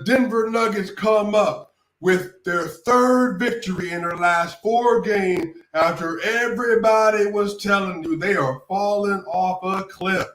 Denver Nuggets come up with their third victory in their last 4 games after everybody was telling you they are falling off a cliff.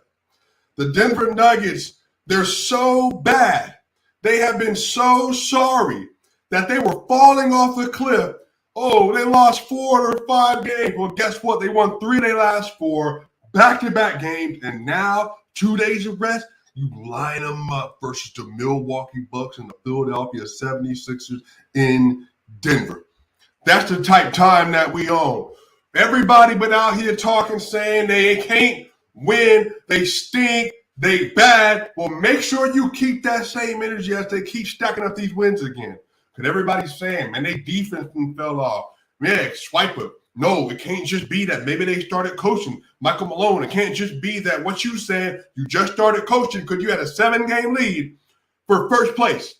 The Denver Nuggets, they're so bad. They have been so sorry that they were falling off the cliff. Oh, they lost 4 or 5 games. Well, guess what? They won 3 of their last 4 back-to-back games, and now 2 days of rest, you line them up versus the Milwaukee Bucks and the Philadelphia 76ers in Denver. That's the type time that we own. Everybody been out here talking, saying they can't win, they stink, they bad. Well, make sure you keep that same energy as they keep stacking up these wins again. Because everybody's saying, man, they defense fell off. Yeah, Swipa. No, it can't just be that. Maybe they started coaching. Michael Malone, it can't just be that what you said, you just started coaching because you had a 7-game lead for first place.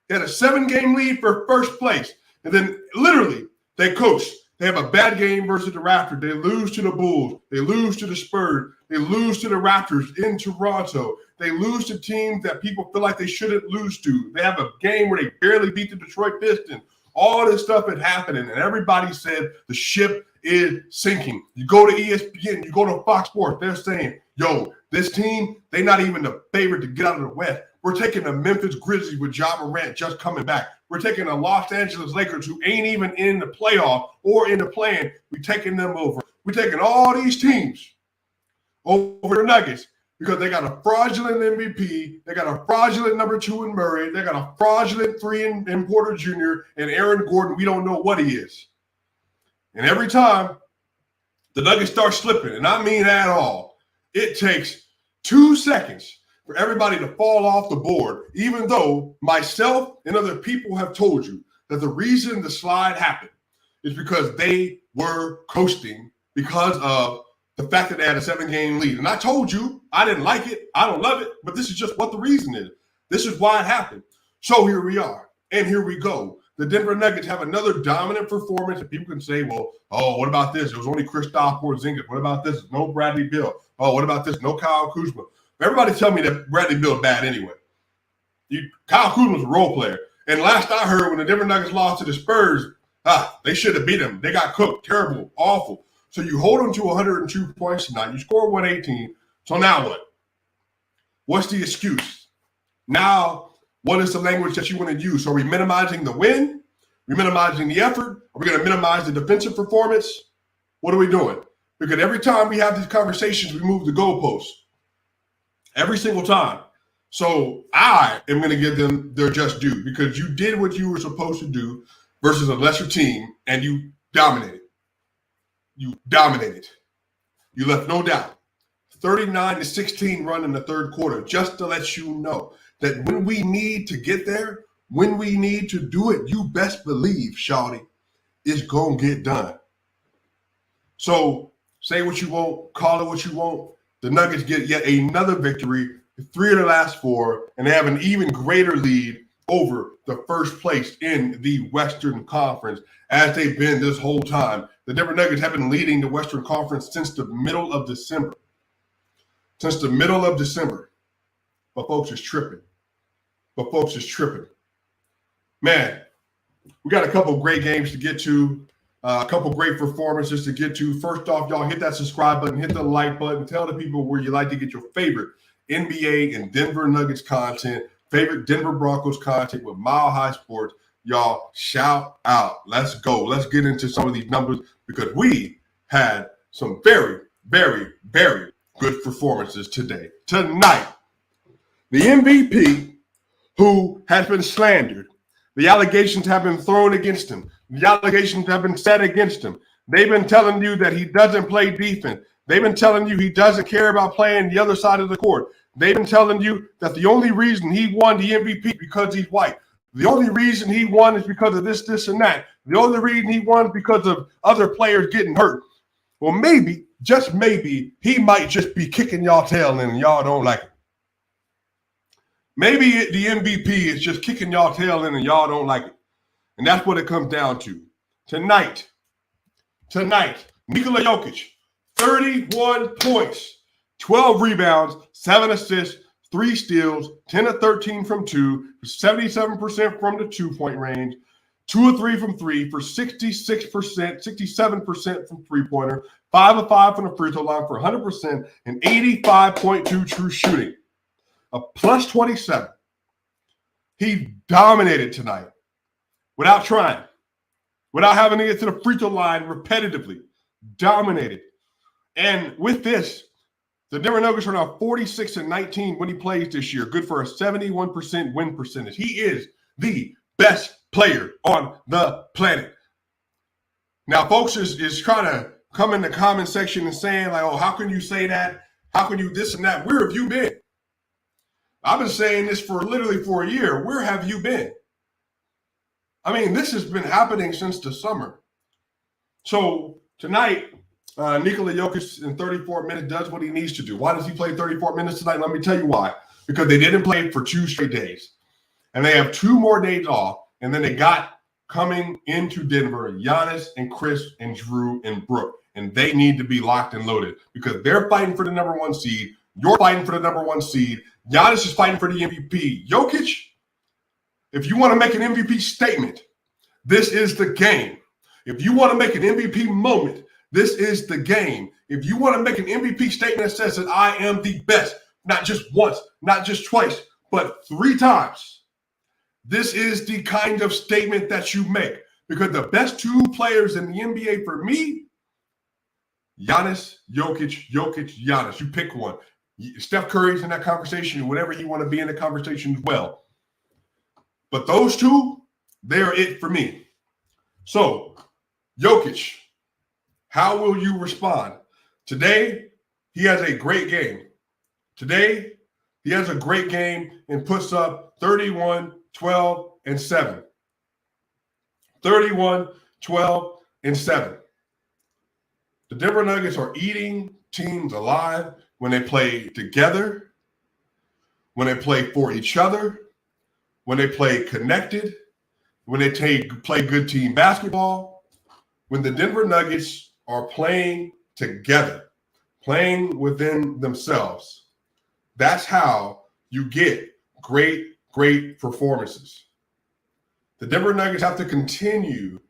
You had a 7-game lead for first place. And then literally they coach. They have a bad game versus the Raptors. They lose to the Bulls. They lose to the Spurs. They lose to the Raptors in Toronto. They lose to teams that people feel like they shouldn't lose to. They have a game where they barely beat the Detroit Pistons. All this stuff is happening, and everybody said the ship is sinking. You go to ESPN, you go to Fox Sports, they're saying, yo, this team, they're not even the favorite to get out of the West. We're taking the Memphis Grizzlies with Jamal Murray just coming back. We're taking the Los Angeles Lakers who ain't even in the playoff or in the play-in. We're taking them over. We're taking all these teams over the Nuggets because they got a fraudulent MVP. They got a fraudulent number 2 in Murray. They got a fraudulent 3 in Porter Jr. and Aaron Gordon. We don't know what he is. And every time the Nuggets start slipping, and I mean at all, it takes 2 seconds for everybody to fall off the board, even though myself and other people have told you that the reason the slide happened is because they were coasting because of the fact that they had a 7-game lead. And I told you, I didn't like it. I don't love it, but this is just what the reason is. This is why it happened. So here we are, and here we go. The Denver Nuggets have another dominant performance, and people can say, well, oh, what about this? It was only Kristaps Porzingis. What about this? No Bradley Beal. Oh, what about this? No Kyle Kuzma. Everybody tell me that Bradley Beal is bad anyway. Kyle Kuzma's a role player. And last I heard, when the Denver Nuggets lost to the Spurs, they should have beat them. They got cooked. Terrible. Awful. So you hold them to 102 points tonight. You score 118. So now what? What's the excuse? Now, what is the language that you want to use? So are we minimizing the win? Are we minimizing the effort? Are we going to minimize the defensive performance? What are we doing? Because every time we have these conversations, we move the goalposts. Every single time. So I am going to give them their just due because you did what you were supposed to do versus a lesser team, and you dominated. You dominated. You left no doubt. 39-16 run in the third quarter, just to let you know that when we need to get there, when we need to do it, you best believe, shawty, it's going to get done. So say what you want, call it what you want. The Nuggets get yet another victory, 3 of the last 4, and they have an even greater lead over the first place in the Western Conference as they've been this whole time. The Denver Nuggets have been leading the Western Conference since the middle of December. Since the middle of December. But folks is tripping. Man, we got a couple great games to get to. A couple great performances to get to. First off, y'all hit that subscribe button, hit the like button, tell the people where you like to get your favorite NBA and Denver Nuggets content, favorite Denver Broncos content with Mile High Sports. Y'all shout out. Let's go. Let's get into some of these numbers because we had some very, very, very good performances tonight. The MVP who has been slandered, the allegations have been thrown against him. The allegations have been said against him. They've been telling you that he doesn't play defense. They've been telling you he doesn't care about playing the other side of the court. They've been telling you that the only reason he won the MVP is because he's white. The only reason he won is because of this, and that. The only reason he won is because of other players getting hurt. Well, maybe, just maybe, he might just be kicking y'all tail in and y'all don't like it. Maybe the MVP is just kicking y'all tail in and y'all don't like it. And that's what it comes down to. Tonight, Nikola Jokic, 31 points, 12 rebounds, 7 assists, 3 steals, 10 of 13 from 2, 77% from the 2-point range, 2 of 3 from 3 for 66%, 67% from 3-pointer, 5 of 5 from the free throw line for 100%, and 85.2 true shooting. A plus 27. He dominated tonight without trying, without having to get to the free throw line repetitively. Dominated. And with this, the Denver Nuggets are now 46-19 when he plays this year. Good for a 71% win percentage. He is the best player on the planet. Now, folks is trying to come in the comment section and saying, like, oh, how can you say that? How can you this and that? Where have you been? I've been saying this for literally for a year. Where have you been? I mean, this has been happening since the summer. So tonight, Nikola Jokic in 34 minutes does what he needs to do. Why does he play 34 minutes tonight? Let me tell you why. Because they didn't play for 2 straight days. And they have 2 more days off. And then they got coming into Denver, Giannis and Chris and Drew and Brooke. And they need to be locked and loaded because they're fighting for the number 1 seed. You're fighting for the number 1 seed. Giannis is fighting for the MVP. Jokic, if you want to make an MVP statement, this is the game. If you want to make an MVP moment, this is the game. If you want to make an MVP statement that says that I am the best, not just once, not just twice, but 3 times, this is the kind of statement that you make. Because the best 2 players in the NBA for me, Giannis, Jokic, Giannis. You pick one. Steph Curry's in that conversation, whatever you want to be in the conversation as well. But those 2, they are it for me. So, Jokic, how will you respond? Today, he has a great game. Today, he has a great game and puts up 31, 12, and 7. 31, 12, and 7. The Denver Nuggets are eating teams alive when they play together, when they play for each other, when they play connected, when they play good team basketball. When the Denver Nuggets are playing together, playing within themselves, that's how you get great performances. The Denver Nuggets have to continue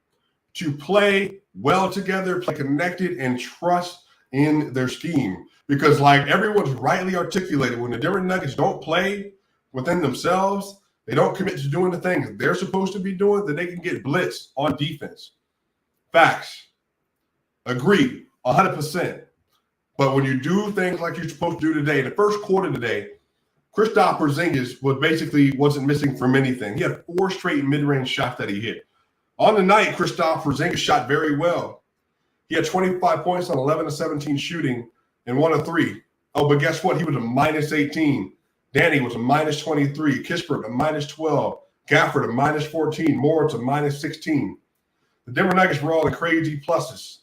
to play well together, play connected, and trust in their scheme. Because like everyone's rightly articulated, when the Denver Nuggets don't play within themselves, they don't commit to doing the things they're supposed to be doing, then they can get blitzed on defense. Facts. Agreed, 100%. But when you do things like you're supposed to do today, the first quarter today, Kristaps Porzingis wasn't missing from anything. He had 4 straight mid-range shots that he hit. On the night, Kristaps Porzingis shot very well. He had 25 points on 11 of 17 shooting and 1 of 3. Oh, but guess what? He was a minus 18. Danny was a minus 23. Kispert a minus 12. Gafford a minus 14. Moritz a minus 16. The Denver Nuggets were all the crazy pluses.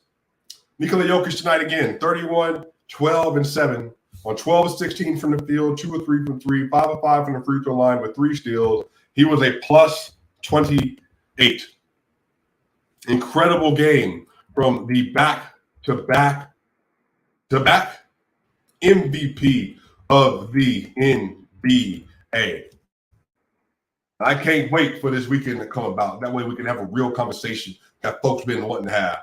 Nikola Jokic tonight again, 31, 12, and 7. On 12 of 16 from the field, 2 of 3 from 3, 5 of 5 from the free throw line with 3 steals. He was a plus 28. Incredible game from the back-to-back MVP of the NBA. I can't wait for this weekend to come about. That way we can have a real conversation that folks been wanting to have.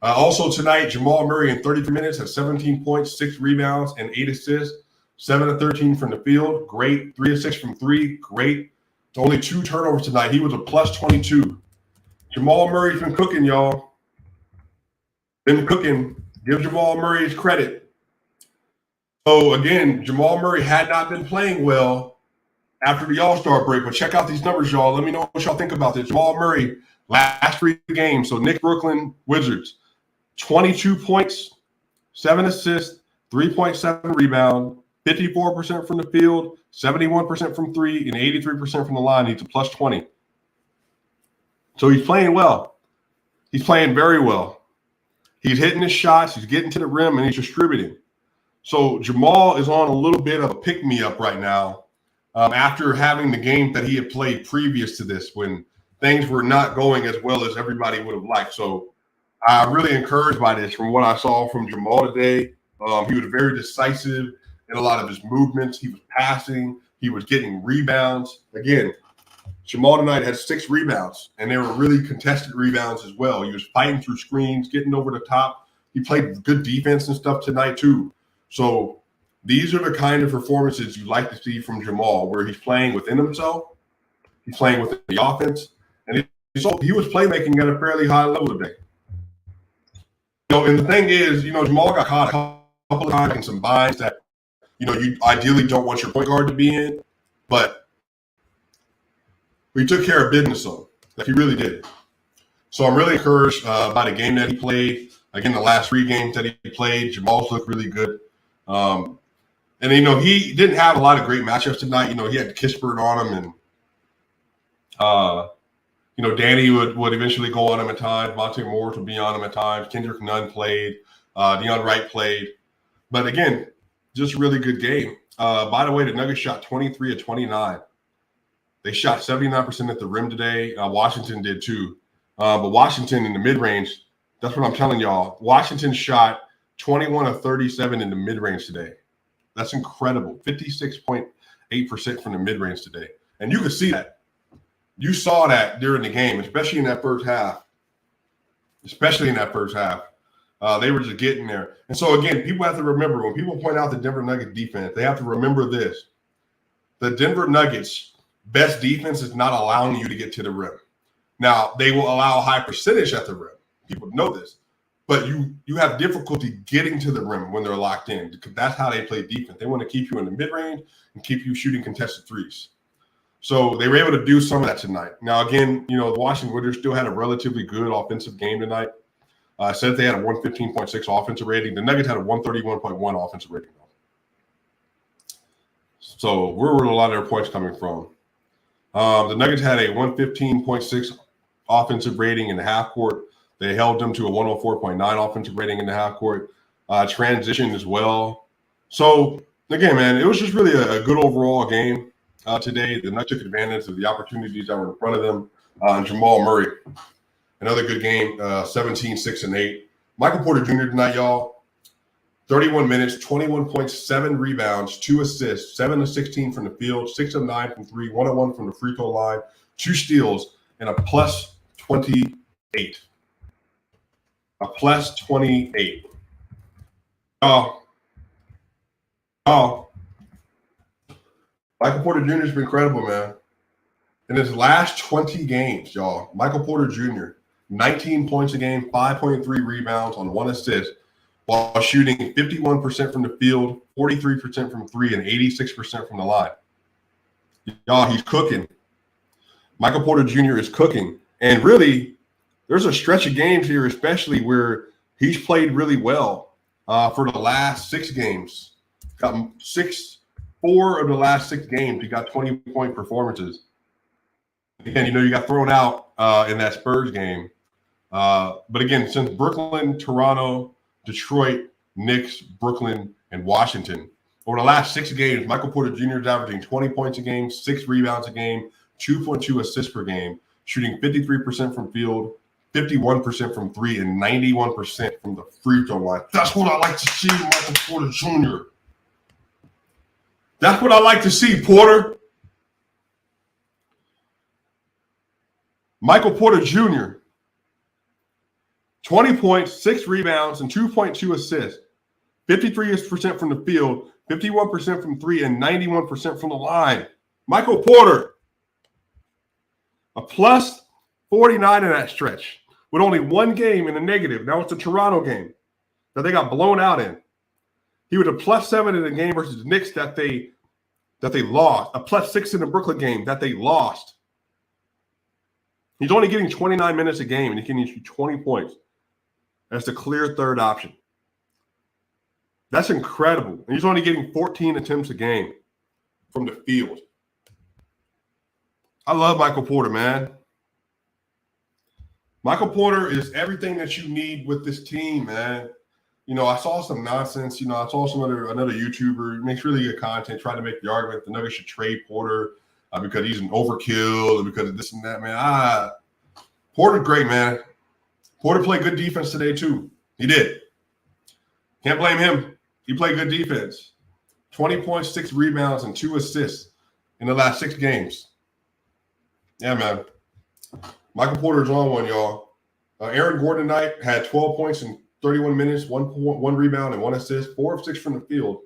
Also tonight, Jamal Murray in 33 minutes had 17 points, 6 rebounds, and 8 assists. 7 of 13 from the field. Great. 3 of 6 from 3. Great. Only 2 turnovers tonight. He was a plus 22. Jamal Murray's been cooking, y'all. Been cooking. Give Jamal Murray his credit. So, again, Jamal Murray had not been playing well after the All-Star break. But check out these numbers, y'all. Let me know what y'all think about this. Jamal Murray, last 3 games. So, Knicks, Brooklyn, Wizards. 22 points, 7 assists, 3.7 rebound, 54% from the field, 71% from 3, and 83% from the line. He's a plus 20. So he's playing well. He's playing very well. He's hitting his shots, he's getting to the rim, and he's distributing. So Jamal is on a little bit of a pick-me-up right now after having the game that he had played previous to this when things were not going as well as everybody would have liked. So I'm really encouraged by this from what I saw from Jamal today. He was very decisive in a lot of his movements. He was passing. He was getting rebounds. Again, Jamal tonight had 6 rebounds, and they were really contested rebounds as well. He was fighting through screens, getting over the top. He played good defense and stuff tonight too. So these are the kind of performances you like to see from Jamal, where he's playing within himself, he's playing within the offense, and he was playmaking at a fairly high level today. And the thing is, Jamal got caught a couple of times in some binds that, you ideally don't want your point guard to be in, but he took care of business on. Like he really did. So I'm really encouraged by the game that he played. Again, the last 3 games that he played, Jamal's looked really good. And he didn't have a lot of great matchups tonight. He had Kispert on him, and Danny would eventually go on him at times. Monte Morris would be on him at times. Kendrick Nunn played. Deion Wright played. But again, just a really good game. By the way, the Nuggets shot 23 of 29. They shot 79% at the rim today. Washington did too. But Washington in the mid-range, that's what I'm telling y'all. Washington shot 21 of 37 in the mid-range today. That's incredible. 56.8% from the mid-range today. And you could see that. You saw that during the game, especially in that first half. They were just getting there. And so, again, people have to remember, when people point out the Denver Nuggets defense, they have to remember this. The Denver Nuggets' best defense is not allowing you to get to the rim. Now, they will allow a high percentage at the rim. People know this. But you have difficulty getting to the rim when they're locked in, because that's how they play defense. They want to keep you in the mid-range and keep you shooting contested threes. So they were able to do some of that tonight. Now, again, the Washington Wizards still had a relatively good offensive game tonight. I said they had a 115.6 offensive rating. The Nuggets had a 131.1 offensive rating. So where were a lot of their points coming from? The Nuggets had a 115.6 offensive rating in the half court. They held them to a 104.9 offensive rating in the half court. Transition as well. So, again, man, it was just really a good overall game today. The Nuggets took advantage of the opportunities that were in front of them. And Jamal Murray, another good game, 17, 6, and 8. Michael Porter Jr. tonight, y'all, 31 minutes, 21.7 rebounds, 2 assists, 7 of 16 from the field, 6 of 9 from 3, 1 of 1 from the free throw line, 2 steals, and a plus 28. A plus 28. Michael Porter Jr. has been incredible, man. In his last 20 games, y'all, Michael Porter Jr., 19 points a game, 5.3 rebounds on 1 assist, while shooting 51% from the field, 43% from 3, and 86% from the line. Y'all, he's cooking. Michael Porter Jr. is cooking. And really, there's a stretch of games here, especially where he's played really well for the last 6 games. Got 4 of the last 6 games. He got 20-point performances. Again, you got thrown out in that Spurs game. But again, since Brooklyn, Toronto, Detroit, Knicks, Brooklyn, and Washington, over the last 6 games, Michael Porter Jr. is averaging 20 points a game, 6 rebounds a game, 2.2 assists per game, shooting 53% from field, 51% from 3, and 91% from the free throw line. That's what I like to see, Michael Porter Jr. That's what I like to see, Porter. Michael Porter Jr., 20 points, 6 rebounds, and 2.2 assists. 53% from the field, 51% from 3, and 91% from the line. Michael Porter, a plus 49 in that stretch, with only 1 game in the negative. Now it's the Toronto game that they got blown out in. He was a plus 7 in the game versus the Knicks that they lost. A plus 6 in the Brooklyn game that they lost. He's only getting 29 minutes a game, and he can shoot 20 points. That's the clear third option. That's incredible. And he's only getting 14 attempts a game from the field. I love Michael Porter, man. Michael Porter is everything that you need with this team, man. I saw some nonsense. I saw another YouTuber makes really good content, trying to make the argument the Nuggets should trade Porter because he's an overkill, because of this and that, man. Porter's great, man. Porter played good defense today, too. He did. Can't blame him. He played good defense. 20 points, 6 rebounds, and 2 assists. in the last 6 games. Yeah, man. Michael Porter's on one, y'all. Aaron Gordon tonight had 12 points in 31 minutes, 1 rebound and 1 assist, 4 of 6 from the field,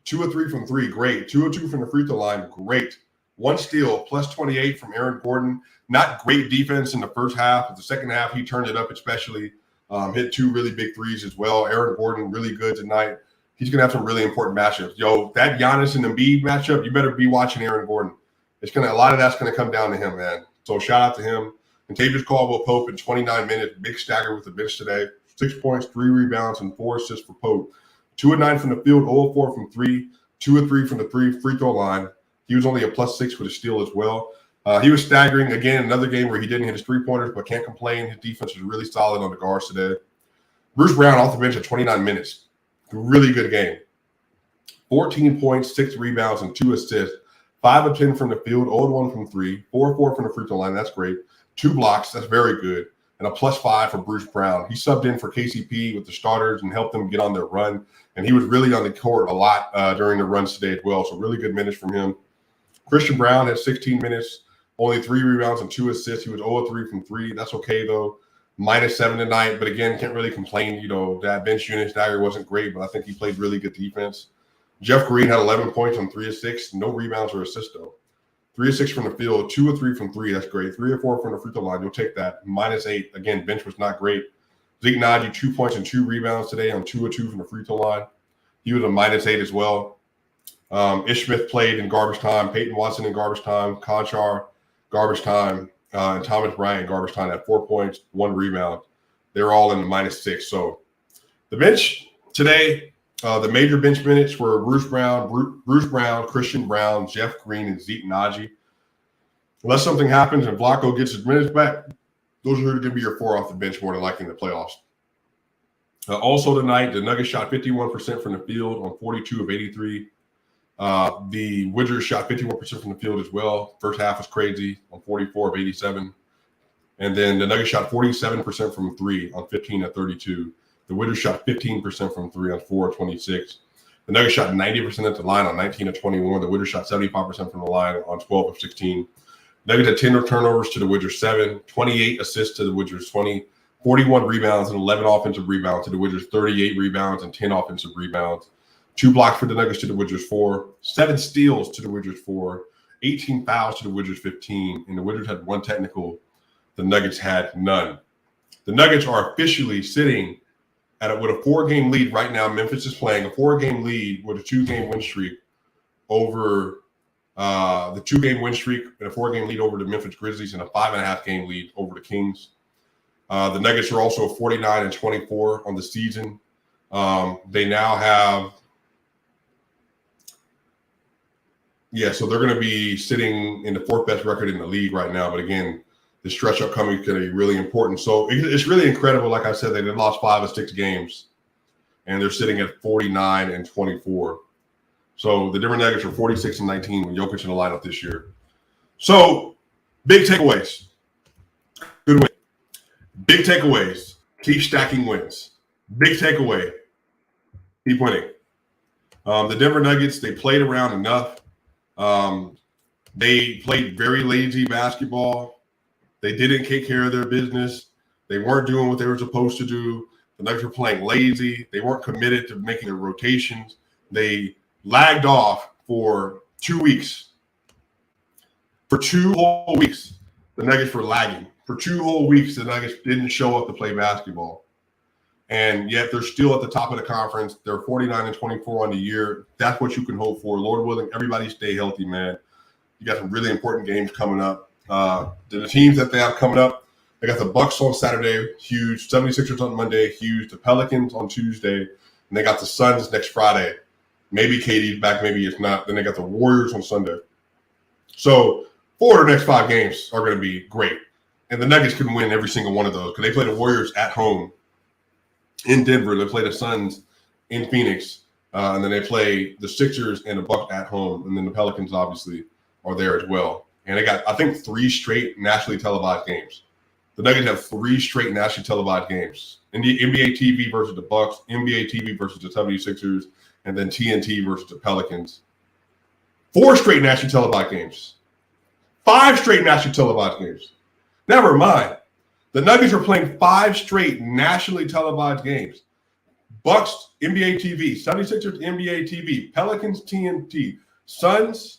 2 of 3 from 3, great. 2 of 2 from the free throw line, great. 1 steal, plus 28 from Aaron Gordon. Not great defense in the first half, but the second half he turned it up, especially hit 2 really big threes as well. Aaron Gordon really good tonight. He's gonna have some really important matchups. Yo, that Giannis and Embiid matchup, you better be watching Aaron Gordon. A lot of that's gonna come down to him, man. So shout out to him. And Tavius Caldwell-Pope in 29 minutes, big stagger with the bench today. 6 points, 3 rebounds, and 4 assists for Pope. 2 of 9 from the field, 0 of 4 from 3, 2 of 3 from the free throw line. He was only a +6 for the steal as well. He was staggering again. Another game where he didn't hit his 3-pointers, but can't complain. His defense was really solid on the guards today. Bruce Brown off the bench at 29 minutes. Really good game. 14 points, 6 rebounds, and 2 assists. 5 of 10 from the field, 0 of 1 from 3, 4 of 4 from the free throw line. That's great. 2 blocks. That's very good. And a +5 for Bruce Brown. He subbed in for KCP with the starters and helped them get on their run. And he was really on the court a lot during the runs today as well. So really good minutes from him. Christian Brown had 16 minutes, only 3 rebounds and 2 assists. He was 0 of 3 from 3. That's okay, though. -7 tonight. But again, can't really complain. You know, that bench unit stagger wasn't great, but I think he played really good defense. Jeff Green had 11 points on 3 of 6. No rebounds or assists, though. 3 of 6 from the field, 2 of 3 from 3. That's great. 3 of 4 from the free throw line. You'll take that. -8. Again, bench was not great. Zeke Naji, 2 points and 2 rebounds today on 2 of 2 from the free throw line. He was a -8 as well. Ish Smith played in garbage time. Peyton Watson in garbage time. Conchar, garbage time. And Thomas Bryant, garbage time, at 4 points, 1 rebound. They're all in the -6. So the bench today, the major bench minutes were Bruce Brown, Christian Brown, Jeff Green, and Zeke Naji. Unless something happens and Blanco gets his minutes back, those are going to be your 4 off the bench more than likely in the playoffs. Also tonight, the Nuggets shot 51% from the field on 42 of 83. The Wizards shot 51% from the field as well. First half was crazy on 44 of 87. And then the Nuggets shot 47% from 3 on 15 of 32. The Wizards shot 15% from 3 on 4 of 26. The Nuggets shot 90% at the line on 19 of 21. The Wizards shot 75% from the line on 12 of 16. Nuggets had 10 turnovers to the Wizards 7, 28 assists to the Wizards 20, 41 rebounds and 11 offensive rebounds to the Wizards 38 rebounds and 10 offensive rebounds. 2 blocks for the Nuggets to the Wizards 4, 7 steals to the Wizards 4, 18 fouls to the Wizards 15, and the Wizards had 1 technical. The Nuggets had none. The Nuggets are officially sitting with a 4-game lead right now. Memphis is playing a 4-game lead with a 2-game win streak over the 2-game win streak and a 4-game lead over the Memphis Grizzlies and a 5.5-game lead over the Kings. The Nuggets are also 49-24 on the season. They now have, so they're going to be sitting in the 4th best record in the league right now. But again, the stretch upcoming is going to be really important. So it's really incredible. Like I said, they lost 5 of 6 games, and they're sitting at 49-24. So the Denver Nuggets are 46-19 with Jokic in the lineup this year. So big takeaways. Good win. Big takeaways. Keep stacking wins. Big takeaway. Keep winning. The Denver Nuggets, they played around enough. They played very lazy basketball. They didn't take care of their business. They weren't doing what they were supposed to do. The Nuggets were playing lazy. They weren't committed to making their rotations. They lagged off for 2 weeks. For 2 whole weeks, the Nuggets were lagging. For 2 whole weeks, the Nuggets didn't show up to play basketball. And yet they're still at the top of the conference. They're 49-24 on the year. That's what you can hope for. Lord willing, everybody stay healthy, man. You got some really important games coming up. The teams that they have coming up, they got the Bucks on Saturday, huge. 76ers on Monday, huge. The Pelicans on Tuesday. And they got the Suns next Friday. Maybe KD's back, maybe it's not. Then they got the Warriors on Sunday. So 4 of the next 5 games are going to be great. And the Nuggets can win every single one of those because they play the Warriors at home in Denver. They play the Suns in Phoenix. And then they play the Sixers and the Bucks at home. And then the Pelicans, obviously, are there as well. And they got, I think, 3 straight nationally televised games. The Nuggets have 3 straight nationally televised games. NBA TV versus the Bucks, NBA TV versus the 76ers, and then TNT versus the Pelicans. 4 straight nationally televised games. 5 straight nationally televised games. Never mind. The Nuggets are playing 5 straight nationally televised games. Bucks, NBA TV. 76ers, NBA TV. Pelicans, TNT. Suns,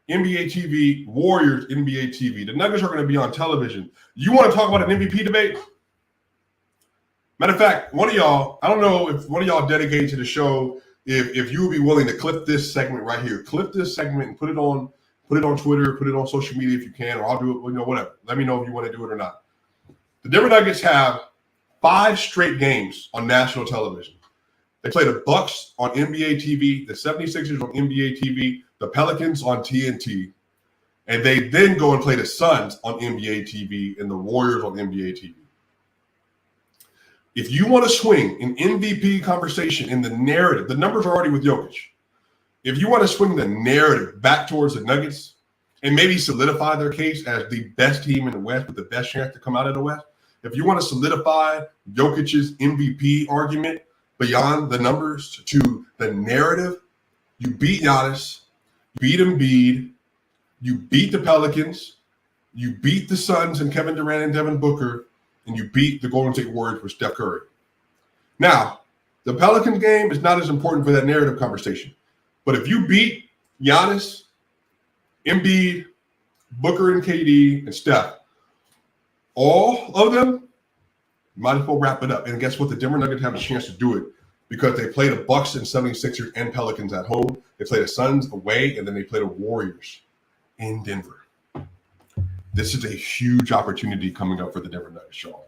NBA TV. Warriors, NBA TV. The Nuggets are going to be on television. You want to talk about an MVP debate? Matter of fact, one of y'all, I don't know if one of y'all dedicated to the show, if you would be willing to clip this segment right here. Clip this segment and put it on Twitter, put it on social media if you can, or I'll do it, whatever. Let me know if you want to do it or not. The Denver Nuggets have 5 straight games on national television. They play the Bucks on NBA TV, the 76ers on NBA TV, the Pelicans on TNT, and they then go and play the Suns on NBA TV and the Warriors on NBA TV. If you want to swing an MVP conversation in the narrative, the numbers are already with Jokic. If you want to swing the narrative back towards the Nuggets and maybe solidify their case as the best team in the West with the best chance to come out of the West, if you want to solidify Jokic's MVP argument beyond the numbers to the narrative, you beat Giannis, you beat Embiid, you beat the Pelicans, you beat the Suns and Kevin Durant and Devin Booker, and you beat the Golden State Warriors with Steph Curry. Now, the Pelicans game is not as important for that narrative conversation. But if you beat Giannis, Embiid, Booker and KD, and Steph, all of them, you might as well wrap it up. And guess what? The Denver Nuggets have a chance to do it because they play the Bucks and 76ers and Pelicans at home. They play the Suns away, and then they play the Warriors in Denver. This is a huge opportunity coming up for the Denver Nuggets, y'all.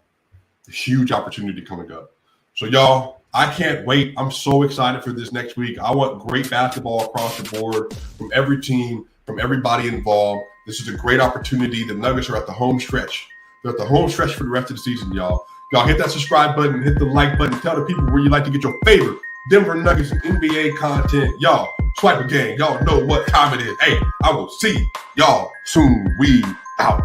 A huge opportunity coming up. So, y'all, I can't wait. I'm so excited for this next week. I want great basketball across the board from every team, from everybody involved. This is a great opportunity. The Nuggets are at the home stretch. They're at the home stretch for the rest of the season, y'all. Y'all hit that subscribe button, hit the like button. Tell the people where you like to get your favorite Denver Nuggets and NBA content. Y'all, Swipa gang. Y'all know what time it is. Hey, I will see y'all soon. We out.